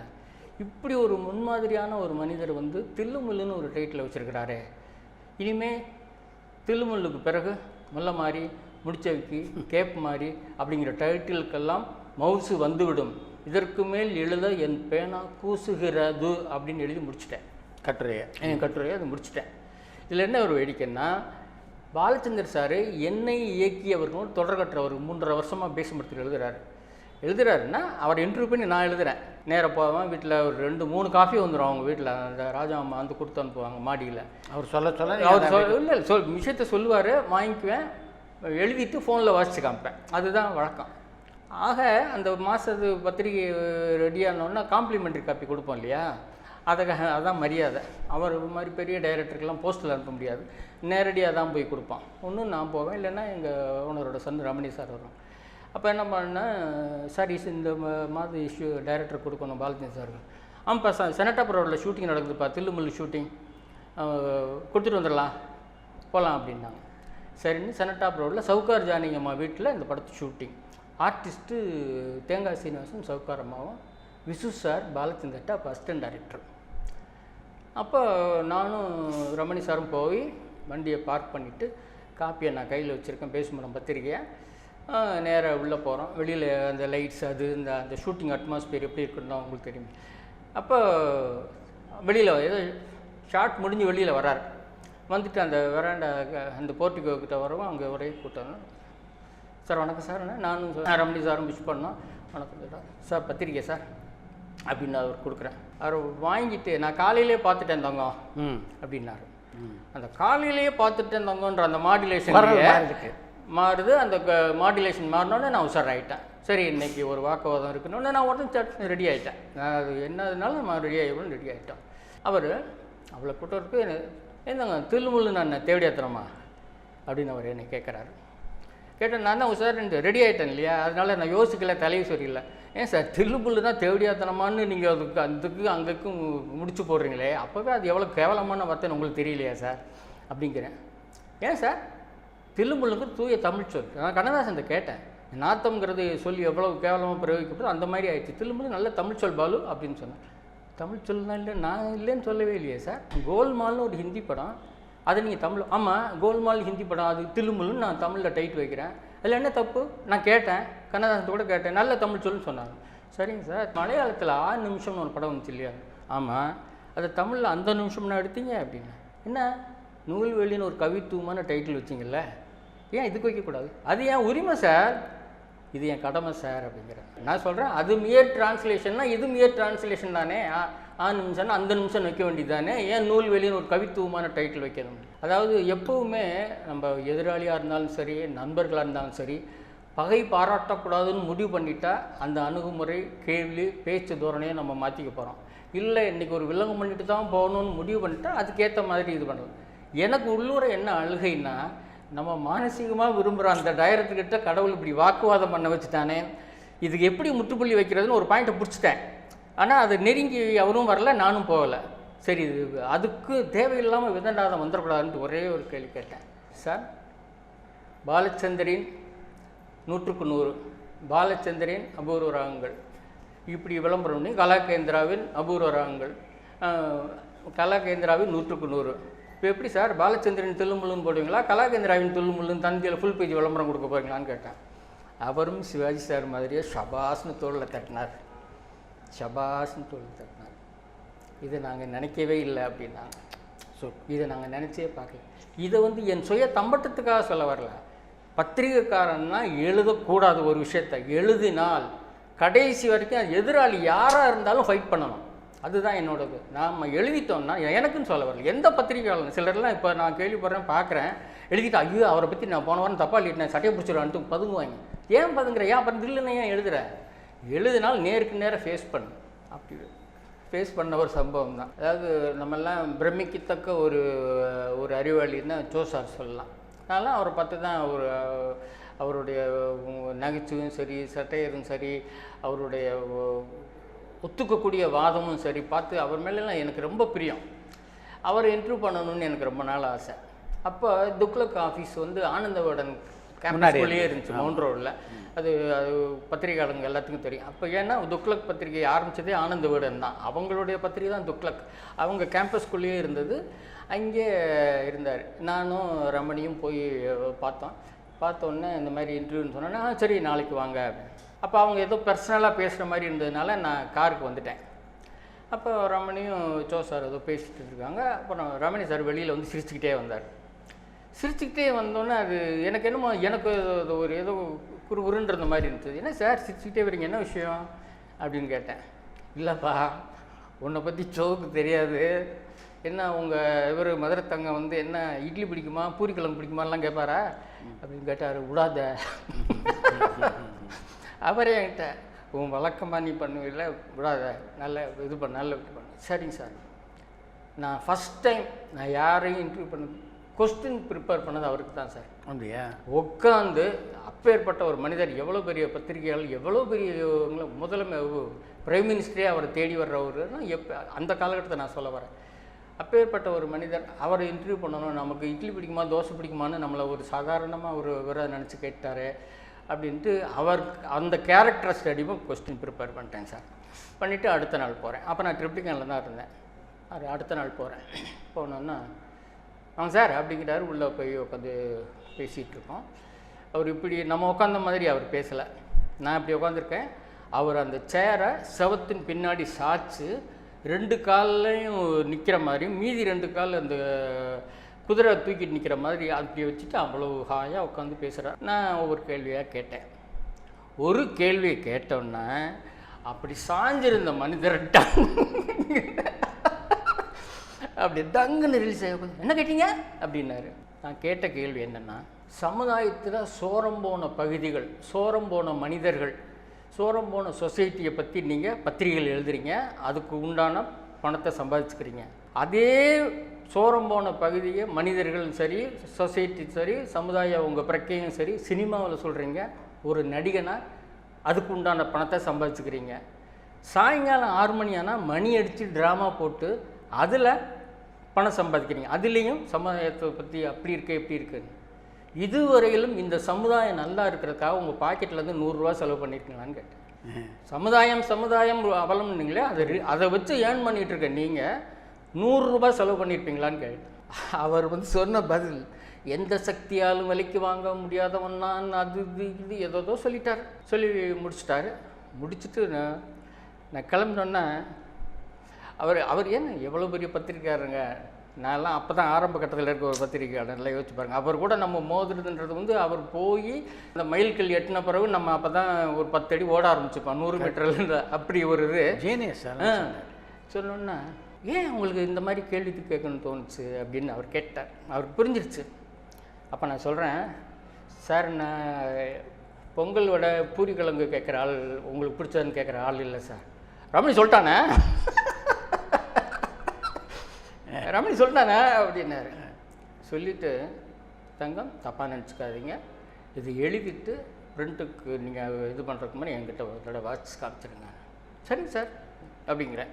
இப்படி ஒரு முன்மாதிரியான ஒரு மனிதர் வந்து தில்லுமுல்லுன்னு ஒரு டைட்டில் வச்சுருக்கிறாரு, இனிமேல் தில்லுமுல்லுக்கு பிறகு முல்ல மாதிரி முடிச்சவைக்கு கேப் மாதிரி அப்படிங்கிற டைட்டிலுக்கெல்லாம் மவுசு வந்துவிடும், இதற்கு மேல் எழுத என் பேனா கூசுகிறது அப்படின்னு எழுதி முடிச்சிட்டேன் கட்டுரையை அது முடிச்சிட்டேன். இதில் என்ன ஒரு வேடிக்கைன்னா, பாலச்சந்தர் சார் என்னை இயக்கியவர்கள் தொடர்கட்டுற ஒரு 3.5 வருஷமாக பேசும்படுத்தி எழுதுறாருன்னா அவர் இன்டர்வியூ பண்ணி நான் எழுதுகிறேன். நேராக போவேன், வீட்டில் ஒரு 2-3 காஃபி வந்துடும் அவங்க வீட்டில், அந்த ராஜா அம்மா வந்து கொடுத்து அனுப்புவாங்க மாடியில். அவர் அவர் விஷயத்தை சொல்லுவார், வாங்கிக்குவேன், எழுதிட்டு ஃபோனில் வாசித்து காமிப்பேன், அதுதான் வழக்கம். ஆக அந்த மாதத்து பத்திரிகை ரெடியானோன்னா காம்ப்ளிமெண்ட்ரி காப்பி கொடுப்போம் இல்லையா, அதான் மரியாதை. அவர் மாதிரி பெரிய டைரக்டருக்கெல்லாம் போஸ்ட்டில் அனுப்ப முடியாது, நேரடியாக தான் போய் கொடுப்பான். ஒன்று நான் போவேன், இல்லைன்னா எங்கள் ஓனரோட சன் ரமணி சார் வரும். அப்போ என்ன பண்ணேன், சார் இந்த மாதிரி இஷ்யூ டைரக்டர் கொடுக்கணும் பாலச்சந்தர் சார். ஆமாப்பா செனட்டாப் ரோடில் ஷூட்டிங் நடக்குதுப்பா, தில்லுமுல்லு ஷூட்டிங், கொடுத்துட்டு வந்துடலாம் போகலாம் அப்படின்னாங்க. சரின்னு செனட்டாப் ரோடில் சவுகார் ஜானகியம்மா வீட்டில் இந்த படத்து ஷூட்டிங். ஆர்டிஸ்ட்டு தேங்காய் சீனிவாசன், சவுகார் அம்மாவும், விசு சார், பாலச்சந்தர்ட்ட அப்போ அசிஸ்டன்ட் டைரக்டர். அப்போ நானும் ரமணி சாரும் போய் வண்டியை பார்க் பண்ணிவிட்டு காப்பியை நான் கையில் வச்சுருக்கேன், பேசும்போது பத்திரிக்கையை, நேராக உள்ளே போகிறோம். வெளியில் அந்த லைட்ஸ் அது அந்த ஷூட்டிங் அட்மாஸ்பியர் எப்படி இருக்குன்னு தான் உங்களுக்கு தெரியும். அப்போ வெளியில் ஏதோ ஷார்ட் முடிஞ்சு வெளியில் வரார், வந்துட்டு அந்த வெராண்டா அந்த போர்ட்டிகோ கிட்ட வரவும் அங்கே ஒரே கூட்டம். சார் வணக்கம் சார், நானும் ரமணி சாரும் விஷ் பண்ணோம். வணக்கம் சார், பத்திரிக்கை சார் அப்படின்னு அவர் கொடுக்குறேன். அவர் வாங்கிட்டு நான் காலையிலே பார்த்துட்டேன் தங்க அப்படின்னாரு. அந்த காலையிலேயே பார்த்துட்டேன் தங்கன்ற அந்த மாடுலேஷன் மாறுது. அந்த மாடுலேஷன் மாறினோடனே நான் உஷார் ஆகிட்டேன். சரி இன்றைக்கி ஒரு வாக்குவாதம் இருக்குன்னு நான் உடனே ரெடி ஆகிட்டேன். நான் அது என்னதுனாலும் நான் ரெடி ஆகிடுவேன், ரெடி ஆகிட்டோம். அவர் அவ்வளோ கூட்டம் இருக்குது, என்னங்க தில்லுமுல்லு நான் தேவையாத்திரமா அப்படின்னு அவர் என்னை கேட்குறாரு. கேட்டேன், நான் தான் உஷார் ரெடி ஆகிட்டேன் இல்லையா, அதனால் நான் யோசிக்கல, தலையை சரியில்லை. ஏன் சார் தில்லுமுல்லு தான் தேவையாத்தனமானு நீங்கள் அதுக்கு அங்கேக்கும் முடிச்சு போடுறீங்களே, அப்போவே அது எவ்வளோ கேவலமான வார்த்தைன்னு உங்களுக்கு தெரியலையா சார் அப்படிங்கிறேன். ஏன் சார் தில்லுமுல்லுக்கு தூய தமிழ் சொல், நான் கண்ணதாசன் கேட்டேன், நாத்தம்ங்கிறது சொல்லி எவ்வளோ கேவலமாக பிரயோகிக்கப்படும் அந்த மாதிரி ஆயிடுச்சு, தில்லுமுல்லு நல்ல தமிழ் சொல் பாலு அப்படின்னு சொன்னேன். தமிழ் சொல்லுனா இல்லை, நான் இல்லைன்னு சொல்லவே இல்லையே சார். கோல்மால்னு ஒரு ஹிந்தி படம், அதை நீங்கள் தமிழ், ஆமாம் கோல்மால் ஹிந்தி படம், அது தில்லுமுல்லுன்னு நான் தமிழில் டைட் வைக்கிறேன், அதில் என்ன தப்பு நான் கேட்டேன், கண்ணதாசன் கூட கேட்டேன், நல்ல தமிழ் சொல்லுன்னு சொன்னாங்க. சரிங்க சார், மலையாளத்தில் 6 நிமிஷம்னு ஒரு படம் வந்துச்சு இல்லையா, ஆமாம் அதை தமிழில் அந்த நிமிஷம்னா எடுத்தீங்க அப்படின்னு, என்ன நூல்வெளின்னு ஒரு கவித்துவமான டைட்டில் வச்சிங்கல்ல, ஏன் இதுக்கு வைக்கக்கூடாது, அது ஏன் உரிமை சார், இது என் கடமை சார் அப்படிங்கிறேன். நான் சொல்கிறேன், அது மியர் டிரான்ஸ்லேஷன்னா இது மியர் டிரான்ஸ்லேஷன் தானே, 6 நிமிஷம்னா அந்த நிமிஷம் வைக்க வேண்டியது தானே, ஏன் நூல்வெளின்னு ஒரு கவித்துவமான டைட்டில் வைக்கணும். அதாவது எப்போவுமே நம்ம எதிராளியாக இருந்தாலும் சரி, நண்பர்களாக இருந்தாலும் சரி, பகை பாராட்டக்கூடாதுன்னு முடிவு பண்ணிட்டா அந்த அணுகுமுறை, கேள்வி, பேச்சு தோரணையை நம்ம மாற்றிக்க போகிறோம். இல்லை இன்றைக்கி ஒரு வில்லங்கம் பண்ணிட்டு தான் போகணும்னு முடிவு பண்ணிட்டா அதுக்கேற்ற மாதிரி இது பண்ணலாம். எனக்கு உள்ளூர என்ன அழுகைன்னா, நம்ம மானசீகமாக விரும்புகிற அந்த டைரக்டர்கிட்ட கடவுள் இப்படி வாக்குவாதம் பண்ண வச்சுட்டானே, இதுக்கு எப்படி முற்றுப்புள்ளி வைக்கிறதுன்னு ஒரு பாயிண்ட்டை பிடிச்சிட்டேன். ஆனால் அது நெருங்கி அவரும் வரல, நானும் போகலை. சரி இது அதுக்கு தேவையில்லாமல் விதண்டாதம் வந்துடக்கூடாதுன்ட்டு ஒரே ஒரு கேள்வி கேட்டேன். சார் பாலச்சந்தரின் 100க்கு 100, பாலச்சந்தரின் அபூர்வ ராகங்கள், இப்படி விளம்பரம் பண்ணி கலாகேந்திராவின் அபூர்வ ராகங்கள், கலாகேந்திராவின் 100க்கு 100. இப்போ எப்படி சார் பாலச்சந்திரன் தில்லுமுல்லுன்னு போடுவீங்களா, கலாகேந்திராவின் தில்லுமுல்லுன்னு தந்தியில் ஃபுல் பேஜ் விளம்பரம் கொடுக்க போகிறீங்களான்னு கேட்டேன். அவரும் சிவாஜி சார் மாதிரியே ஷபாஸ்னு தோளில் தட்டினார், ஷபாஸ்னு தோளில் தட்டினார். இதை நாங்கள் நினைக்கவே இல்லை அப்படின்னாங்க. ஸோ இதை நாங்கள் நினச்சே பார்க்கல. இதை என் சுய தம்பட்டத்துக்காக சொல்ல வரல. பத்திரிகைக்காரன்னா எழுதக்கூடாது ஒரு விஷயத்தை, எழுதினால் கடைசி வரைக்கும் அது எதிராளி யாராக இருந்தாலும் ஃபைட் பண்ணணும், அதுதான் என்னோடது. நாம் எழுதிட்டோம்னா, எனக்குன்னு சொல்ல வரல, எந்த பத்திரிகையாளர் சிலர்லாம் இப்போ நான் கேள்விப்படுறேன் பார்க்குறேன், எழுதிட்டு ஐயோ அவரை பற்றி நான் போன வாரம் தப்பாக எழுதிட்டேன், சட்டையை பிடிச்சிடுவான்ட்டு பதுங்குவாங்க. ஏன் பதுங்குற, ஏன் அப்புறம் இல்லைன்னு ஏன் எழுதுகிற, எழுதினால் நேருக்கு நேராக ஃபேஸ் பண்ணு. அப்படி ஃபேஸ் பண்ண ஒரு சம்பவம் தான். அதாவது நம்மெல்லாம் பிரமிக்கத்தக்க ஒரு அறிவாளின்னு ஜோசார் சொல்லலாம். அதனால் அவரை பார்த்து தான் அவருடைய நகைச்சுவையும் சரி, சட்டையரும் சரி, அவருடைய ஒத்துக்கக்கூடிய வாதமும் சரி பார்த்து அவர் மேலெல்லாம் எனக்கு ரொம்ப பிரியம். அவரை இன்டர்வியூ பண்ணணும்னு எனக்கு ரொம்ப நாள் ஆசை. அப்போ துக்ளக் ஆஃபீஸ் வந்து ஆனந்தவிகடன் கேம்பஸ்குள்ளேயே இருந்துச்சு, மவுண்ட் ரோடில். அது பத்திரிகையாளங்க எல்லாத்துக்கும் தெரியும். அப்போ ஏன்னா துக்ளக் பத்திரிகை ஆரம்பித்ததே ஆனந்தவிகடன் தான், அவங்களுடைய பத்திரிகை தான் துக்ளக். அவங்க கேம்பஸ்குள்ளேயே இருந்தது, அங்கே இருந்தார். நானும் ரமணியும் போய் பார்த்தோன்னே இந்த மாதிரி இன்டர்வியூன்னு சொன்னேன்னா சரி நாளைக்கு வாங்க. அப்போ அவங்க ஏதோ பர்சனலாக பேசுகிற மாதிரி இருந்ததுனால நான் காருக்கு வந்துட்டேன். அப்போ ரமணியும் சோ சார் ஏதோ பேசிகிட்டு இருக்காங்க. அப்புறம் ரமணி சார் வெளியில் வந்து சிரிச்சுக்கிட்டே வந்தார். சிரிச்சுக்கிட்டே வந்தோன்னே அது எனக்கு என்னமோ எனக்கு ஒரு ஏதோ குறுகுறுன்ற மாதிரி இருந்தது. என்ன சார் சிரிச்சுக்கிட்டே வரீங்க, என்ன விஷயம் அப்படின்னு கேட்டேன். இல்லைப்பா, உன்னை பற்றி சோவுக்கு தெரியாது, என்ன உங்கள் இவர் மதுரை தங்கம் வந்து என்ன இட்லி பிடிக்குமா பூரி கிழங்கு பிடிக்குமாலாம் கேட்பாரா அப்படின்னு கேட்டார். விடாத அவரே என்கிட்ட உன் வழக்கமாக நீ பண்ணுவில்ல, விடாத, நல்ல இது பண்ண. சரிங்க சார். நான் ஃபஸ்ட் டைம் நான் யாரையும் இன்டர்வியூ பண்ண கொஸ்டின் ப்ரிப்பேர் பண்ணது அவருக்கு தான் சார். அப்படியா? உட்காந்து அப்பேற்பட்ட ஒரு மனிதர், எவ்வளோ பெரிய பத்திரிகையாளர், எவ்வளோ பெரிய முதலமை பிரைம் மினிஸ்டரே அவரை தேடி வர்றவருன்னா அந்த காலகட்டத்தை நான் சொல்ல வரேன். அப்பேற்பட்ட ஒரு மனிதர், அவரை இன்டர்வியூ பண்ணணும். நமக்கு இட்லி பிடிக்குமா தோசை பிடிக்குமான்னு நம்மளை ஒரு சாதாரணமாக ஒரு விவர நினச்சி கேட்டார் அப்படின்ட்டு அவர் அந்த கேரக்டர் ஸ்டடியும் கொஸ்டின் ப்ரிப்பேர் பண்ணிட்டேன் சார். பண்ணிவிட்டு அடுத்த நாள் போகிறேன். அப்போ நான் ட்ரிப்ளிகனில் தான் இருந்தேன். அடுத்த நாள் போகிறேன். போனோன்னா வாங்க சார் அப்படிங்கிறாரு. உள்ளே போய் உட்காந்து பேசிகிட்டு இருக்கோம். அவர் இப்படி நம்ம உட்காந்த மாதிரி அவர் பேசலை, நான் இப்படி உட்காந்துருக்கேன். அவர் அந்த சேரை செவத்தின் பின்னாடி சாய்ச்சி 2 கால்லையும் நிற்கிற மாதிரி, மீதி 2 கால் அந்த குதிரை தூக்கிட்டு நிற்கிற மாதிரி அப்படி வச்சுட்டு அவ்வளோ ஹாயாக உட்காந்து பேசுகிறார். நான் ஒவ்வொரு கேள்வியாக கேட்டேன். ஒரு கேள்வியை கேட்டோன்னா அப்படி சாஞ்சிருந்த மனிதர் அப்படி தங்குன்னு ரிலீஸ் ஆகி என்ன கேட்டீங்க அப்படின்னாரு. நான் கேட்ட கேள்வி என்னென்னா, சமுதாயத்தில் சோரம் போன பகுதிகள், சோரம் போன மனிதர்கள், சோரம் போன சொசைட்டியை பற்றி நீங்கள் பத்திரிகைகள் எழுதுறீங்க, அதுக்கு உண்டான பணத்தை சம்பாதிச்சுக்கிறீங்க. அதே சோரம் போன பகுதியை மனிதர்களும் சரி, சொசைட்டி சரி, சமுதாய உங்கள் பிரக்கையும் சரி, சினிமாவில் சொல்கிறீங்க. ஒரு நடிகனாக அதுக்கு உண்டான பணத்தை சம்பாதிச்சுக்கிறீங்க. சாயங்காலம் 6 மணி ஆனால் மணி அடித்து ட்ராமா போட்டு அதில் பணம் சம்பாதிக்கிறீங்க. அதுலேயும் சமுதாயத்தை பற்றி அப்படி இருக்குது எப்படி இருக்குன்னு. இதுவரையிலும் இந்த சமுதாயம் நல்லா இருக்கிறதுக்காக உங்கள் பாக்கெட்லேருந்து 100 ரூபா செலவு பண்ணியிருக்கீங்களான்னு கேட்டேன். சமுதாயம் அவலம்னீங்களே, அதை வச்சு ஏர்ன் பண்ணிகிட்டு இருக்க நீங்கள் 100 ரூபா செலவு பண்ணியிருப்பீங்களான்னு கேட்டேன். அவர் வந்து சொன்ன பதில், எந்த சக்தியாலும் விலைக்கு வாங்க முடியாதவன் நான், அது இது ஏதோ சொல்லிட்டார். சொல்லி முடிச்சிட்டாரு. முடிச்சுட்டு நான் கிளம்பினோன்னா அவர் ஏன் எவ்வளோ பெரிய பத்திரிக்கையாருங்க, நான்லாம் அப்போ தான் ஆரம்ப கட்டத்தில் இருக்க ஒரு பத்திரிக்கையாளர், நல்லா யோசிச்சு பாருங்கள். அவர் கூட நம்ம மோதுறதுன்றது வந்து அவர் போய் அந்த மைல்கல் எட்டின பிறகு நம்ம அப்போ தான் ஒரு 10 அடி ஓட ஆரம்பிச்சுப்போம், 100 மீட்டர்லேருந்து. அப்படி ஒரு இது ஜீனியஸ் சொன்னோன்னா, ஏன் உங்களுக்கு இந்த மாதிரி கேள்வி கேட்கணும்னு தோணுச்சு அப்படின்னு அவர் கேட்டார். அவருக்கு புரிஞ்சிருச்சு. அப்போ நான் சொல்கிறேன், சார் நான் பொங்கல் வடை பூரி கிழங்கு கேட்குற ஆள், உங்களுக்கு பிடிச்சதுன்னு கேட்குற ஆள் இல்லை சார். ரமணி சொல்லிட்டானே அப்படின்னாரு. சொல்லிவிட்டு, தங்கம் தப்பாக நினச்சிக்காதீங்க, இது எழுதிட்டு பிரிண்ட்டுக்கு நீங்கள் இது பண்ணுறதுக்கு மாதிரி என்கிட்ட ஒரு தடவை வாட்ச் காமிச்சிருங்க. சரிங்க சார் அப்படிங்கிறேன்.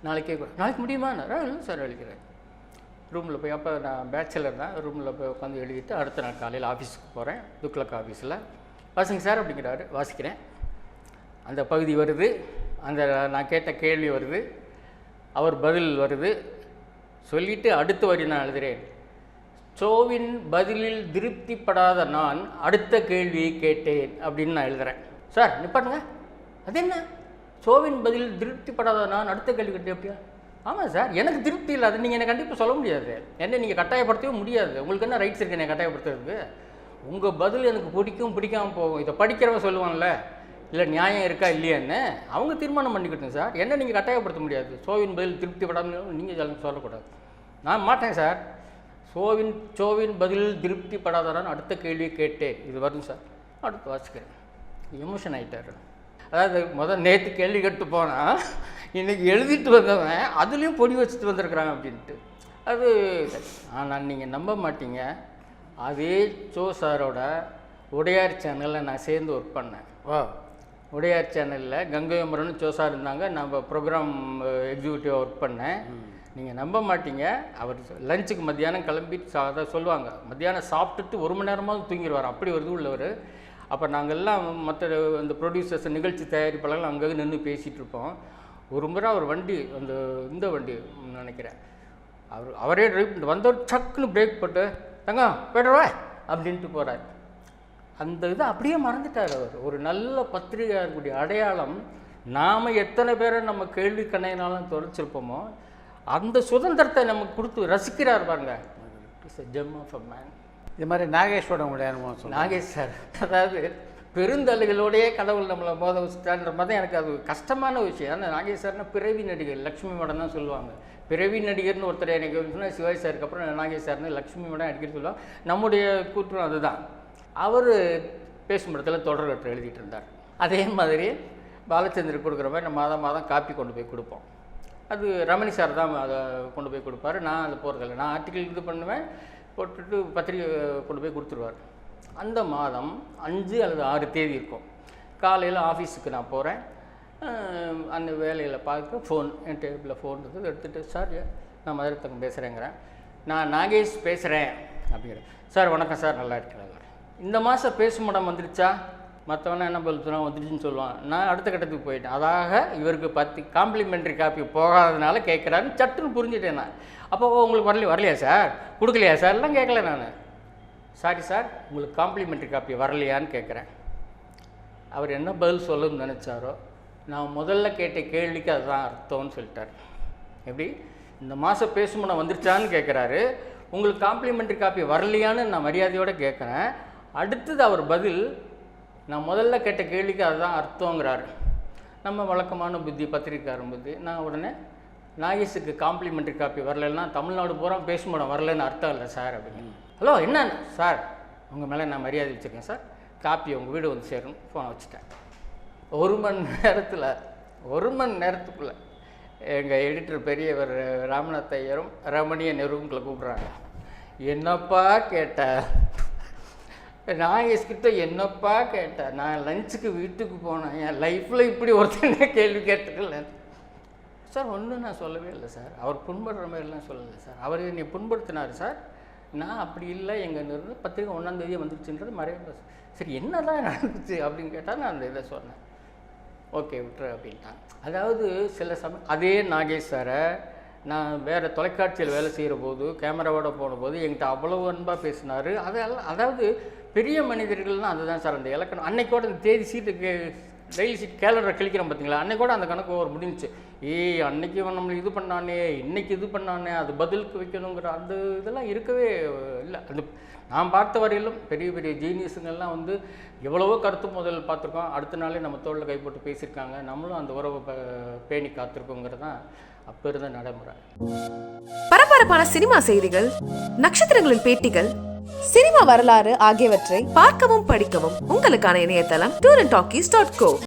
நாளைக்கு முடியுமா? இல்லை சார் எழுதிக்கிறேன். ரூமில் போய், அப்போ நான் பேச்சுலர் தான், ரூமில் போய் உட்காந்து எழுதிட்டு அடுத்த நாள் காலையில் ஆஃபீஸுக்கு போகிறேன். துக்ளக் ஆஃபீஸில் வாசிங்க சார் அப்படிங்கிறாரு. வாசிக்கிறேன். அந்த பகுதி வருது, அந்த நான் கேட்ட கேள்வி வருது, அவர் பதில் வருது. சொல்லிவிட்டு அடுத்த வரி நான் எழுதுகிறேன். சோவின் பதிலில் திருப்திப்படாத நான் அடுத்த கேள்வியை கேட்டேன் அப்படின்னு நான் எழுதுகிறேன். சார் நிப்பாட்டுங்க, அது என்ன சோவின் பதிலில் திருப்திப்படாத நான் அடுத்த கேள்வி கேட்டேன் அப்படியா? ஆமாம் சார், எனக்கு திருப்தி இல்லை, அது நீங்கள் என்னை கண்டிப்பாக சொல்ல முடியாது, என்ன நீங்கள் கட்டாயப்படுத்தவே முடியாது. உங்களுக்கு என்ன ரைட்ஸ் இருக்குது என்னை கட்டாயப்படுத்துறதுக்கு? உங்கள் பதில் எனக்கு பிடிக்காமல் போகும். இதை படிக்கிறவன் சொல்லுவான்ல, இல்லை நியாயம் இருக்கா இல்லையான்னு அவங்க தீர்மானம் பண்ணிக்கிட்டேன் சார், என்ன நீங்கள் கட்டாயப்படுத்த முடியாது. சோவின் பதில் திருப்திப்படாமல் நீங்கள் சொல்லக்கூடாது. நான் மாட்டேன் சார். சோவின் பதில் திருப்திப்படாதான் அடுத்த கேள்வியை கேட்டேன். இது வரும் சார். அடுத்து வாசிக்கிறேன். எமோஷன் ஆகிட்டார். அதாவது நேற்று கேள்வி கேட்டு போனால் இன்றைக்கி எழுதிட்டு வந்தவன் அதுலேயும் பொடி வச்சுட்டு வந்திருக்கிறாங்க அப்படின்ட்டு. அது ஆனால் நீங்கள் நம்ப மாட்டீங்க, அதே சோ சாரோட உடையார் சேனலில் நான் சேர்ந்து ஒர்க் பண்ணேன். உடையார் சேனலில் கங்கை அமரன் சோ சார் இருந்தாங்க, நம்ம ப்ரோக்ராம் எக்ஸிக்யூட்டிவாக ஒர்க் பண்ணேன். நீங்கள் நம்ப மாட்டீங்க, அவர் லஞ்சுக்கு மத்தியானம் கிளம்பி அதை சொல்லுவாங்க, மத்தியானம் சாப்பிட்டுட்டு 1 மணி நேரமாவது தூங்கிடுவார், அப்படி ஒரு இது உள்ளவர். அப்போ நாங்கள் எல்லாம் மற்ற இந்த ப்ரொடியூசர்ஸ் நிகழ்ச்சி தயாரிப்பாளர்கள் அங்கே நின்று பேசிகிட்டு இருப்போம். ஒரு முறை அவர் வண்டி இந்த வண்டி நினைக்கிறேன், அவரே ட்ரைவ் பண்ணிட்டு வந்தவர் சக்குன்னு பிரேக் போட்டு தங்க போய்டுவா அப்படின்ட்டு போகிறார். அந்த இது அப்படியே மறந்துட்டார் அவர். ஒரு நல்ல பத்திரிகையாளர்களுடைய அடையாளம், நாம் எத்தனை பேரை நம்ம கேள்வி கண்ணையினாலும் தொலைச்சிருப்போமோ அந்த சுதந்திரத்தை நமக்கு கொடுத்து ரசிக்கிறார் பாருங்க. It's a gem of a man. இது மாதிரி நாகேஷோட உங்களுடைய அனுபவம் சொல்லுங்கள். நாகேஷ் சார், அதாவது பெருந்தலைகளோடையே கடவுள் நம்மளை மோத வச்சுட்டான்ற மாதிரி எனக்கு அது கஷ்டமான விஷயம். ஆனால் நாகேஷ் சார்னா பிறவி நடிகர், லக்ஷ்மி மேடம் தான் சொல்லுவாங்க. பிறவி நடிகர்னு ஒருத்தர் எனக்கு சொன்னால் சிவாஜி சாருக்கு அப்புறம் நாகேஷ் சார்னு லக்ஷ்மி மேடம் அடிக்கடி சொல்லுவாங்க. நம்முடைய கூற்றும் அதுதான். அவர் பேசும் இடத்துல தொடர்கட்டு எழுதிட்டு இருந்தார். அதே மாதிரி பாலச்சந்தர் கொடுக்குற மாதிரி நம்ம மாதம் காப்பி கொண்டு போய் கொடுப்போம். அது ரமணி சார் தான் அதை கொண்டு போய் கொடுப்பாரு. நான் அதை போகிறதில்ல, நான் ஆர்டிக்கிள் இது பண்ணுவேன், போட்டுட்டு பத்திரிக்கை கொண்டு போய் கொடுத்துருவார். அந்த மாதம் 5 அல்லது 6 தேதி இருக்கும். காலையில் ஆஃபீஸுக்கு நான் போகிறேன். அந்த வேலையில் பார்க்க ஃபோன், என் டேபிளில் ஃபோன் இருக்குது, எடுத்துகிட்டு சார் நான் மதுரை தங்கம் பேசுகிறேங்கிறேன். நான் நாகேஷ் பேசுகிறேன் அப்படிங்கிறேன். சார் வணக்கம் சார், நல்லா இருக்கிறாங்க. இந்த மாதம் பேசும் இடம் வந்துருச்சா? மற்றவனா என்ன பதில் சொன்னால் வந்துருச்சுன்னு சொல்லுவான். நான் அடுத்த கட்டத்துக்கு போயிட்டேன். அதாக இவருக்கு 10 காம்ப்ளிமெண்ட்ரி காப்பி போகாததுனால கேட்குறாருன்னு சட்டுன்னு புரிஞ்சுட்டேன் நான். அப்போ உங்களுக்கு வரலையா சார், கொடுக்கலையா சார் எல்லாம் கேட்கல நான். சாரி சார், உங்களுக்கு காம்ப்ளிமெண்ட்ரி காப்பி வரலையான்னு கேட்குறேன். அவர் என்ன பதில் சொல்லணும்னு நினச்சாரோ, நான் முதல்ல கேட்ட கேள்விக்கு அதுதான் அர்த்தம்னு சொல்லிட்டார். எப்படி இந்த மாதம் பேசுமுன்னா வந்துருச்சான்னு கேட்குறாரு, உங்களுக்கு காம்ப்ளிமெண்ட்ரி காப்பி வரலையான்னு நான் மரியாதையோடு கேட்குறேன். அடுத்தது அவர் பதில், நான் முதல்ல கேட்ட கேள்விக்கு அதுதான் அர்த்தங்கிறாரு. நம்ம வழக்கமான புத்தி, பத்திரிக்காரன் புத்தி. நான் உடனே நாகேஷுக்கு காம்ப்ளிமெண்ட்ரி காப்பி வரலைன்னா தமிழ்நாடு பூரா பேசுமுடம் வரலன்னு அர்த்தம் இல்லை சார் அப்படின்னு. ஹலோ என்ன சார், உங்கள் மேலே நான் மரியாதை வச்சுருக்கேன் சார், காப்பி உங்கள் வீடு வந்து சேரும், ஃபோனை வச்சுட்டேன். 1 மணி நேரத்துக்குள்ளே எங்கள் எடிட்டர் பெரியவர் ராமநாத் ஐயரும் ரமணிய நெருங்களை கூப்பிட்றாங்க. என்னப்பா கேட்ட நாகேஷ்கிட்ட, என்னப்பா கேட்டேன், நான் லஞ்சுக்கு வீட்டுக்கு போனேன், என் லைஃப்பில் இப்படி ஒருத்தனே கேள்வி கேட்டுக்கல சார். ஒன்றும் நான் சொல்லவே இல்லை சார், அவர் புண்படுற மாதிரிலாம் சொல்லலை சார், அவர் என்னை புண்படுத்தினார் சார். நான் அப்படி இல்லை, எங்கள் நிறுவனம் பத்திரிக்கை 1ஆம் தேதியே வந்துருச்சுன்றது மறைய. சரி என்ன தான் நடந்துச்சு அப்படின்னு கேட்டால் நான் அந்த இதை சொன்னேன். ஓகே விட்டுரு அப்படின்ட்டாங்க. அதாவது சில அதே நாகேஷ் சாரை நான் வேறு தொலைக்காட்சியில் வேலை செய்கிற போது, கேமராவோட போனபோது என்கிட்ட அவ்வளோ அன்பாக பேசினார். அதெல்லாம் அதாவது பெரிய மனிதர்கள்னால் அதுதான் சார். அந்த இலக்கணம் அன்னைக்கோட அந்த தேதி சீட்டு டெய்லி சீட் கேலண்டரை கிளிக்கிறோம் பார்த்தீங்களா, அன்னைக்கோட அந்த கணக்கு ஒரு முடிஞ்சிச்சு. அன்னைக்கு நம்மளை இது பண்ணானே, இன்றைக்கி இது பண்ணானே, அது பதிலுக்கு வைக்கணுங்கிற அந்த இதெல்லாம் இருக்கவே இல்லை. அது நான் பார்த்த வரையிலும் பெரிய பெரிய ஜீனியஸுங்கள்லாம் வந்து எவ்வளவோ கருத்து முதல் பார்த்துருக்கோம், அடுத்த நாளே நம்ம தோளில் கை போட்டு பேசியிருக்காங்க, நம்மளும் அந்த உறவை பேணி காத்திருக்கோங்கிறது தான் அப்போ இருந்த நடைமுறை. பரபரப்பான சினிமா செய்திகள், நட்சத்திரங்களின் பேட்டிகள், சினிமா வரலாறு ஆகியவற்றை பார்க்கவும் படிக்கவும் உங்களுக்கான இணையதளம் tourantalkies.co.